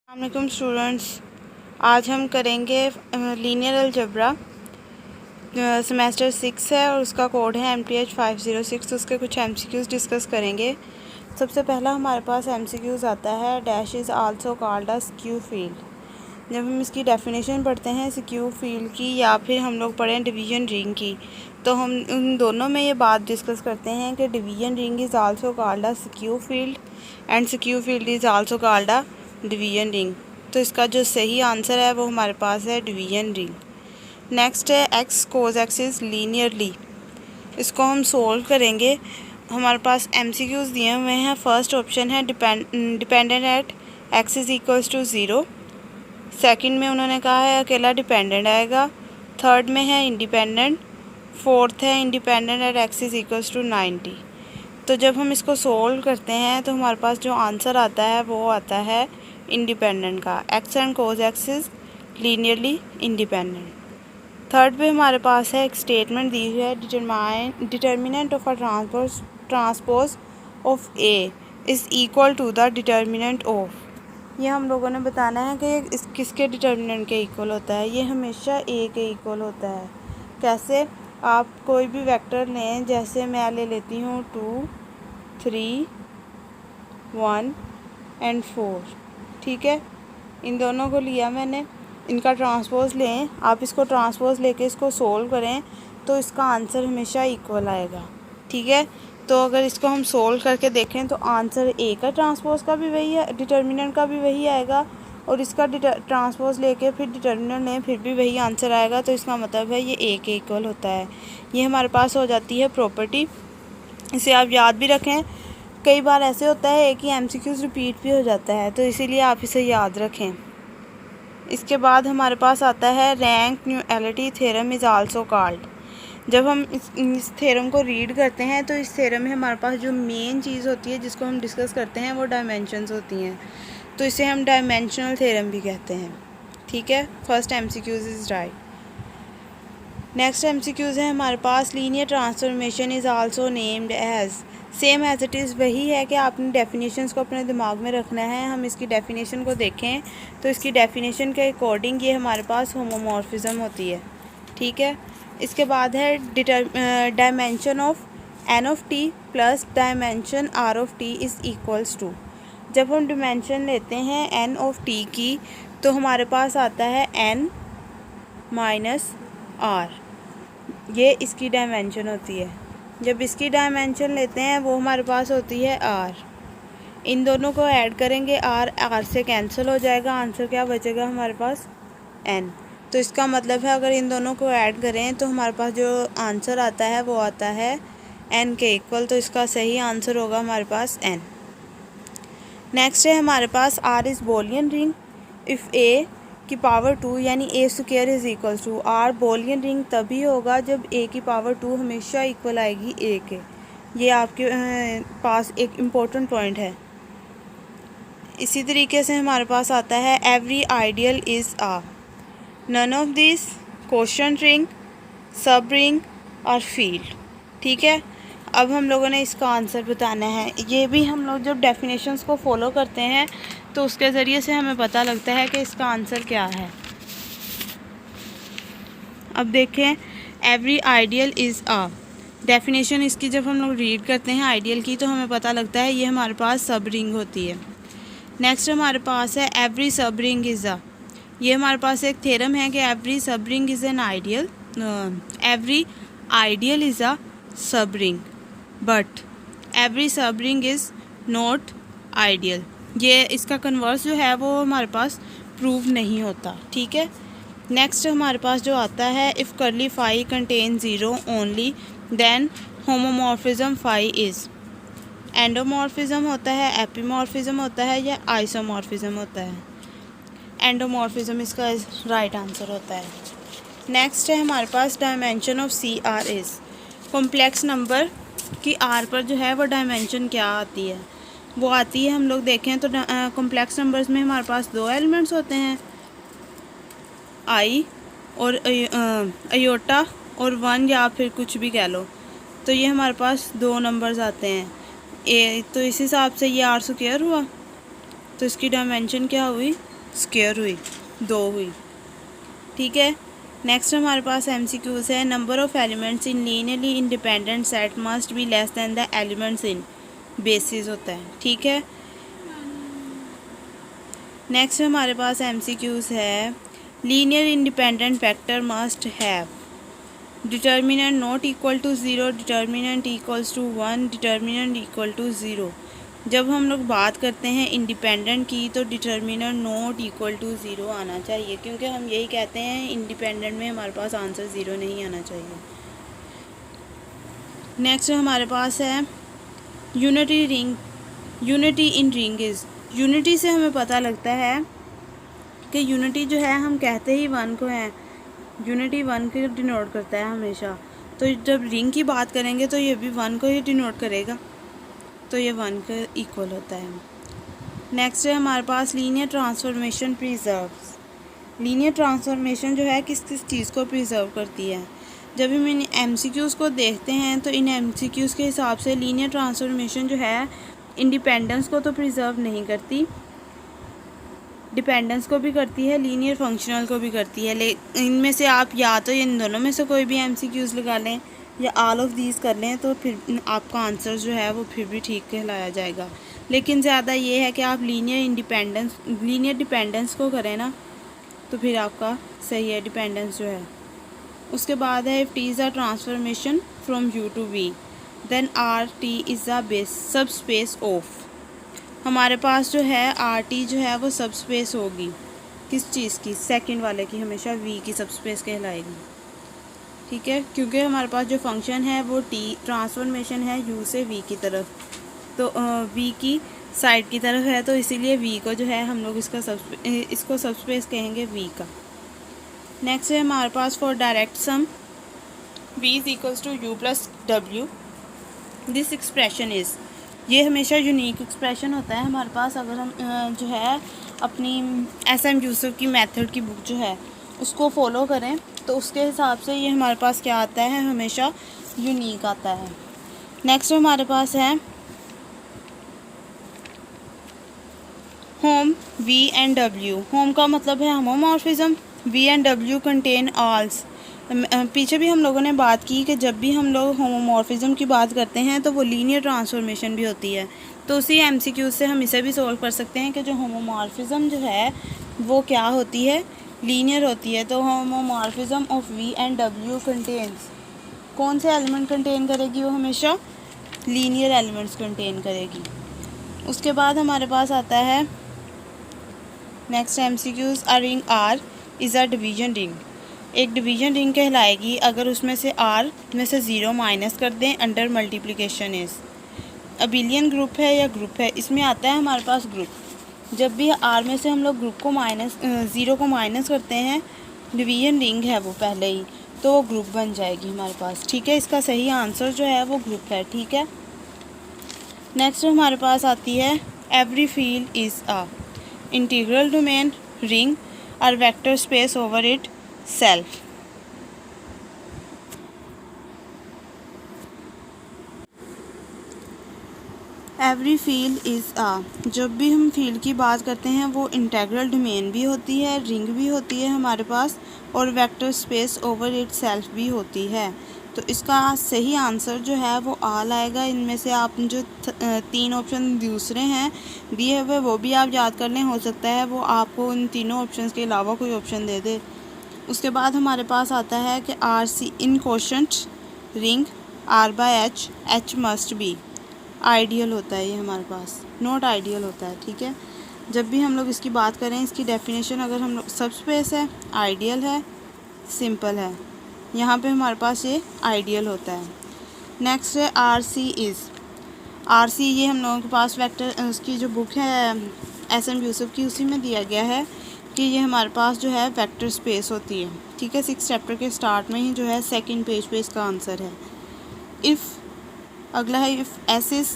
अस्सलामुअलैकुम स्टूडेंट्स, आज हम करेंगे लीनियर अलजेब्रा। सेमेस्टर 6 है और उसका कोड है MTH 506। उसके कुछ MCQs डिस्कस करेंगे। सबसे पहला हमारे पास MCQs आता है dash is also called a skew field. जब हम इसकी डेफिनेशन पढ़ते हैं स्क्यू फील्ड की या फिर हम लोग पढ़ें डिवीज़न रिंग की, तो हम उन दोनों में ये बात डिस्कस करते हैं कि division ring is also called a skew field and skew field is also called a division ring. तो इसका जो सही आंसर है वो हमारे पास है डिवीज़न रिंग। नेक्स्ट है एक्स कोस एक्सिस लीनियरली। इसको हम सोल्व करेंगे। हमारे पास MCQs दिए हुए हैं। फर्स्ट ऑप्शन है dependent at x is equals to 0। Second में उन्होंने कहा है अकेला डिपेंडेंट आएगा। थर्ड में है इंडिपेंडेंट। फोर्थ है independent at x is equals to 90। तो जब हम इसको सोल्व करते हैं तो हमारे पास जो आंसर आता है वो आता है इंडिपेंडेंट का। X and cos x is linearly independent. Third पे हमारे पास है एक स्टेटमेंट दी हुई है determinant of a transpose of A is equal to the determinant of. ये हम लोगों ने बताना है कि इस किसके डिटर्मिनेंट के इक्वल होता है। ये हमेशा ए के इक्वल होता है। कैसे? आप कोई भी वेक्टर लें, जैसे मैं ले लेती हूँ 2, 3, 1 एंड 4। ठीक है, इन दोनों को लिया मैंने, इनका ट्रांसपोज लें। आप इसको ट्रांसपोज लेके इसको सोल्व करें तो इसका आंसर हमेशा इक्वल आएगा। ठीक है, तो अगर इसको हम सोल्व करके देखें तो आंसर ए का ट्रांसपोज का भी वही है, डिटर्मिनेंट का भी वही आएगा, और इसका ट्रांसपोज लेके फिर डिटर्मिनेंट लें फिर भी वही आंसर आएगा। तो इसका मतलब है ये ए के इक्वल होता है। ये हमारे पास हो जाती है प्रॉपर्टी। इसे आप याद भी रखें। कई बार ऐसे होता है कि MCQs रिपीट भी हो जाता है, तो इसीलिए आप इसे याद रखें। इसके बाद हमारे पास आता है rank nullity theorem is also called. जब हम इस थ्योरम को रीड करते हैं तो इस थ्योरम में हमारे पास जो मेन चीज़ होती है जिसको हम डिस्कस करते हैं वो डायमेंशंस होती हैं, तो इसे हम डायमेंशनल थ्योरम भी कहते हैं। ठीक है, first MCQs is right. Next MCQs है हमारे पास linear transformation is also named as. Same as it is वही है कि आपने डेफिनेशंस को अपने दिमाग में रखना है। हम इसकी डेफिनेशन को देखें तो इसकी डेफिनेशन के अकॉर्डिंग ये हमारे पास होमोमॉर्फिज्म होती है। ठीक है, इसके बाद है dimension of n of t plus dimension r of t is equals to. जब हम डिमेंशन लेते हैं n ऑफ t की तो हमारे पास आता है n माइनस r, ये इसकी डायमेंशन होती है। जब इसकी डायमेंशन लेते हैं वो हमारे पास होती है r। इन दोनों को ऐड करेंगे, r से कैंसिल हो जाएगा, आंसर क्या बचेगा हमारे पास n। तो इसका मतलब है अगर इन दोनों को ऐड करें तो हमारे पास जो आंसर आता है वो आता है n के इक्वल। तो इसका सही आंसर होगा हमारे पास n। नेक्स्ट है हमारे पास r is Boolean ring if a की पावर 2 यानी a square is equals to r। Boolean ring तभी होगा जब a की पावर 2 हमेशा इक्वल आएगी a के। ये आपके पास एक इम्पोर्टेंट पॉइंट है। इसी तरीके से हमारे पास आता है every ideal is a none of this quotient ring, sub ring और फील्ड। ठीक है, अब हम लोगों ने इसका आंसर बताना है। ये भी हम लोग जब डेफिनेशंस को फॉलो करते हैं तो उसके ज़रिए से हमें पता लगता है कि इसका आंसर क्या है। अब देखें, every ideal is a, definition इसकी जब हम लोग रीड करते हैं आइडियल की तो हमें पता लगता है ये हमारे पास सब रिंग होती है। नेक्स्ट हमारे पास है एवरी सब रिंग इज़ आ। ये हमारे पास एक थ्योरम है कि एवरी सब ring is an ideal, every ideal is a सब रिंग बट एवरी सब रिंग इज़ नॉट आइडियल। ये इसका कन्वर्स जो है वो हमारे पास प्रूव नहीं होता। ठीक है, नेक्स्ट हमारे पास जो आता है if kernel phi contain 0 only then homomorphism phi is. Endomorphism होता है, एपीमॉर्फिज्म होता है या आइसोमॉर्फिज्म होता है। एंडोमॉर्फिज्म इसका राइट आंसर होता है। नेक्स्ट है हमारे पास dimension of CR is. Complex number की R पर जो है वो डायमेंशन क्या आती है, वो आती है, हम लोग देखें तो कॉम्प्लेक्स नंबर्स में हमारे पास 2 एलिमेंट्स होते हैं, I और अयोटा और 1 या फिर कुछ भी कह लो। तो ये हमारे पास 2 नंबर्स आते हैं। तो इस हिसाब से ये R स्क्वायर हुआ, तो इसकी डायमेंशन क्या हुई स्क्वायर हुई, 2 हुई। ठीक है, नेक्स्ट हमारे पास MCQs है। Number of elements in linearly independent set must be less than the elements in basis होता है। ठीक है, नेक्स्ट हमारे पास MCQs है। Linear independent vector must have determinant not equal to 0, determinant equals to 1, determinant equal to 0। जब हम लोग बात करते हैं इंडिपेंडेंट की तो डिटर्मिनेंट नॉट इक्वल टू 0 आना चाहिए, क्योंकि हम यही कहते हैं इंडिपेंडेंट में हमारे पास आंसर 0 नहीं आना चाहिए। नेक्स्ट हमारे पास है unity ring. Unity in ring is, unity से हमें पता लगता है कि यूनिटी जो है हम कहते ही 1 को है, यूनिटी 1 को डिनोट करता है हमेशा। तो जब रिंग की बात करेंगे तो ये भी 1 को ही डिनोट करेगा, तो ये 1 के इक्वल होता है। नेक्स्ट है हमारे पास linear transformation preserves. Linear transformation जो है किस किस चीज़ को प्रिजर्व करती है। जब हम इन MCQs को देखते हैं तो इन MCQs के हिसाब से लीनियर ट्रांसफॉर्मेशन जो है इंडिपेंडेंस को तो प्रिजर्व नहीं करती, डिपेंडेंस को भी करती है, लीनियर फंक्शनल को भी करती है। इनमें से आप या तो इन दोनों में से कोई भी MCQs लगा लें या ऑल ऑफ दीज कर लें, तो फिर आपका आंसर जो है वो फिर भी ठीक कहलाया जाएगा। लेकिन ज़्यादा ये है कि आप लीनियर डिपेंडेंस को करें ना, तो फिर आपका सही है डिपेंडेंस जो है। उसके बाद है if T is a transformation from U to V then RT is a base sub space of. हमारे पास जो है RT जो है वो सब स्पेस होगी किस चीज़ की, सेकंड वाले की, हमेशा V की सब स्पेस कहलाएगी। ठीक है, क्योंकि हमारे पास जो फंक्शन है वो T ट्रांसफॉर्मेशन है U से V की तरफ, तो V की साइड की तरफ है, तो इसीलिए V को जो है हम लोग इसको सब स्पेस कहेंगे V का। नेक्स्ट है हमारे पास for direct sum V is equals to U plus W this expression is, ये हमेशा यूनिक एक्सप्रेशन होता है हमारे पास। अगर हम जो है अपनी SM यूसुफ की मेथड की बुक जो है उसको फॉलो करें तो उसके हिसाब से ये हमारे पास क्या आता है, हमेशा यूनिक आता है। नेक्स्ट हमारे पास है hom V and W। Hom का मतलब है homomorphism, V and W contain alls. पीछे भी हम लोगों ने बात की कि जब भी हम लोग होमोमॉर्फिज्म की बात करते हैं तो वो लीनियर ट्रांसफॉर्मेशन भी होती है, तो उसी MCQ से हम इसे भी सोल्व कर सकते हैं कि जो होमोमॉर्फिज्म जो है वो क्या होती है, लीनियर होती है। तो homomorphism of V and W contains, कौन से एलिमेंट कंटेन करेगी, वो हमेशा लीनियर एलिमेंट्स कंटेन करेगी। उसके बाद हमारे पास आता है next MCQs, a ring R is a division ring. एक डिवीजन रिंग कहलाएगी अगर उसमें से R में से 0 माइनस कर दें under multiplication is. Abelian group है या ग्रुप है, इसमें आता है हमारे पास ग्रुप। जब भी R में से हम लोग ग्रुप को 0 को माइनस करते हैं, डिवीजन रिंग है वो पहले ही, तो वो ग्रुप बन जाएगी हमारे पास। ठीक है, इसका सही आंसर जो है वो ग्रुप है। ठीक है, नेक्स्ट हमारे पास आती है every field is a integral domain ring और vector space over itself. Every field is a, जब भी हम फील्ड की बात करते हैं वो इंटीग्रल डोमेन भी होती है, रिंग भी होती है हमारे पास, और vector space over it self भी होती है। तो इसका सही आंसर जो है वो ऑल आएगा। इनमें से आप जो 3 ऑप्शन दूसरे हैं दिए हुए वो भी आप याद कर लें, हो सकता है वो आपको इन तीनों ऑप्शंस के अलावा कोई ऑप्शन दे दे। उसके बाद हमारे पास आता है कि RC इन quotient ring R/H, H must B. Ideal होता है ये हमारे पास, नॉट आइडियल होता है। ठीक है, जब भी हम लोग इसकी बात करें, इसकी डेफिनेशन अगर हम लोग सब स्पेस है, आइडियल है, सिंपल है, यहाँ पे हमारे पास ये आइडियल होता है। नेक्स्ट है RC इज़। RC ये हम लोगों के पास वेक्टर उसकी जो बुक है SM यूसुफ की, उसी में दिया गया है कि ये हमारे पास जो है वेक्टर स्पेस होती है। ठीक है, 6 चैप्टर के स्टार्ट में ही जो है सेकंड पेज पे इसका आंसर है। इफ़ अगला है if S is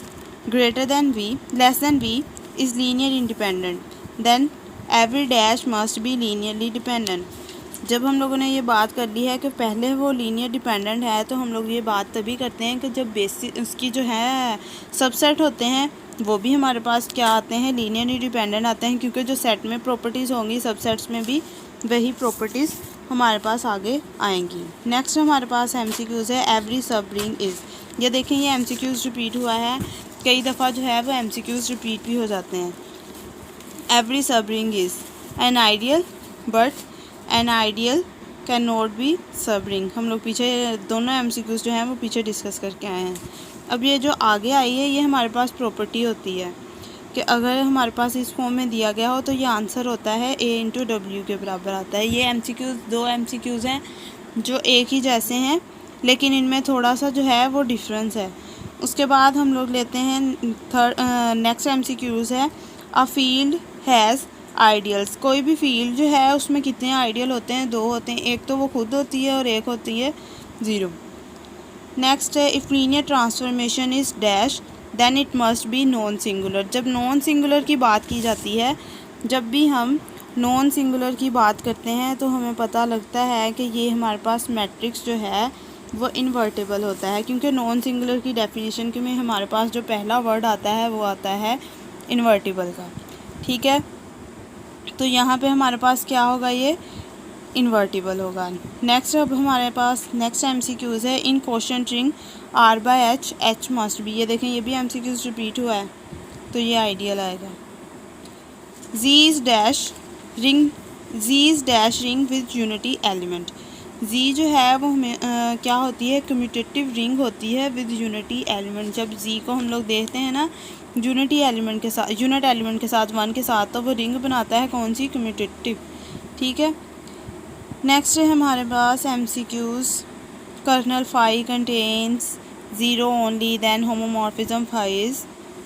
greater than V less than V is linear independent then every dash must be linearly dependent. जब हम लोगों ने ये बात कर ली है कि पहले वो लीनियर डिपेंडेंट है, तो हम लोग ये बात तभी करते हैं कि जब बेसिस उसकी जो है सबसेट होते हैं वो भी हमारे पास क्या आते हैं, लीनियरली डिपेंडेंट आते हैं, क्योंकि जो सेट में प्रॉपर्टीज़ होंगी सबसेट्स में भी वही प्रॉपर्टीज़ हमारे पास आगे आएंगी। नेक्स्ट हमारे पास MCQs है, एवरी सब रिंग इज़। ये देखें, ये MCQs रिपीट हुआ है, कई दफ़ा जो है वो MCQs रिपीट भी हो जाते हैं। एवरी सब ring is an ideal but an ideal can not be सब रिंग। हम लोग पीछे दोनों MCQs जो हैं वो पीछे डिस्कस करके आए हैं। अब ये जो आगे आई है ये हमारे पास प्रॉपर्टी होती है कि अगर हमारे पास इस फॉर्म में दिया गया हो तो ये आंसर होता है A × W के बराबर आता है। ये MCQs दो MCQs हैं जो एक ही जैसे हैं, लेकिन इनमें थोड़ा सा जो है वो डिफरेंस है। उसके बाद हम लोग लेते हैं नेक्स्ट MCQs है, अ फील्ड हैज़ आइडियल्स। कोई भी फील्ड जो है उसमें कितने आइडियल होते हैं, दो होते हैं, एक तो वो खुद होती है और एक होती है ज़ीरो। नेक्स्ट है, if linear transformation is dash then it must be non singular. जब नॉन सिंगुलर की बात की जाती है, जब भी हम नॉन सिंगुलर की बात करते हैं तो हमें पता लगता है कि ये हमारे पास मैट्रिक्स जो है वो इन्वर्टेबल होता है, क्योंकि नॉन सिंगुलर की डेफिनेशन के में हमारे पास जो पहला वर्ड आता है वो आता है इन्वर्टेबल का। ठीक है, तो यहाँ पे हमारे पास क्या होगा, ये इन्वर्टिबल होगा। नेक्स्ट अब हमारे पास नेक्स्ट MCQs है, in question ring R/H H must be. ये देखें, ये भी MCQs रिपीट हुआ है तो ये आइडियल आएगा। Z is dash ring with unity element. Z जो है वो हमें क्या होती है, कम्यूटेटिव रिंग होती है विद यूनिटी एलिमेंट। जब Z को हम लोग देखते हैं ना यूनिट एलिमेंट के साथ 1 के साथ, तो वो रिंग बनाता है कौन सी, कम्यूटेटिव। ठीक है, नेक्स्ट है हमारे पास MCQs, kernel phi contains 0 only then homomorphism phi is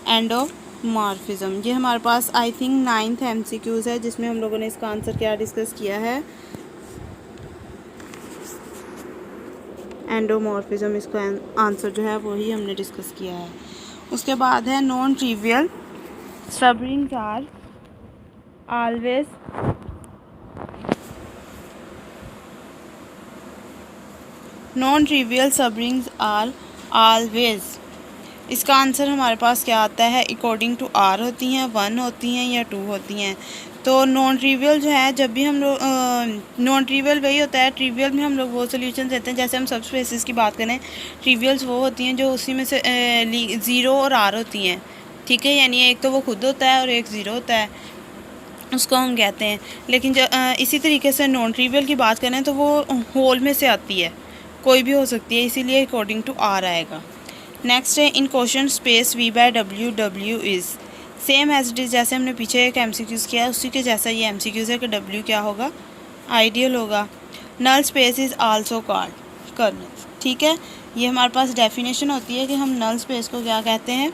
endomorphism. ये हमारे पास आई थिंक 9th MCQs है, जिसमें हम लोगों ने इसका आंसर क्या डिस्कस किया है, एंडोमॉर्फिज्म। इसका आंसर जो है वही हमने डिस्कस किया है। उसके बाद है, non trivial sub rings are always non trivial sub rings are always. इसका आंसर हमारे पास क्या आता है, अकॉर्डिंग टू R होती हैं, 1 होती हैं या 2 होती हैं। तो नॉन ट्रिवियल जो है, जब भी हम लोग नॉन ट्रिवियल वही होता है, ट्रिवियल में हम लोग वो सोल्यूशन देते हैं, जैसे हम सब स्पेसिस की बात करें, ट्रिवियल्स वो होती हैं जो उसी में से 0 और R होती हैं। ठीक है, यानी एक तो वो खुद होता है और एक 0 होता है, उसको हम कहते हैं। लेकिन इसी तरीके से नॉन ट्रिवियल की बात करें तो वो होल में से आती है, कोई भी हो सकती है, इसीलिए अकॉर्डिंग टू R आएगा। नेक्स्ट है, in question space V/W W is same as it is. जैसे हमने पीछे एक MCQs किया है उसी के जैसा ये MCQs है कि W क्या होगा, आइडियल होगा। Null space is also called kernel. ठीक है, ये हमारे पास डेफिनेशन होती है कि हम नल स्पेस को क्या कहते हैं,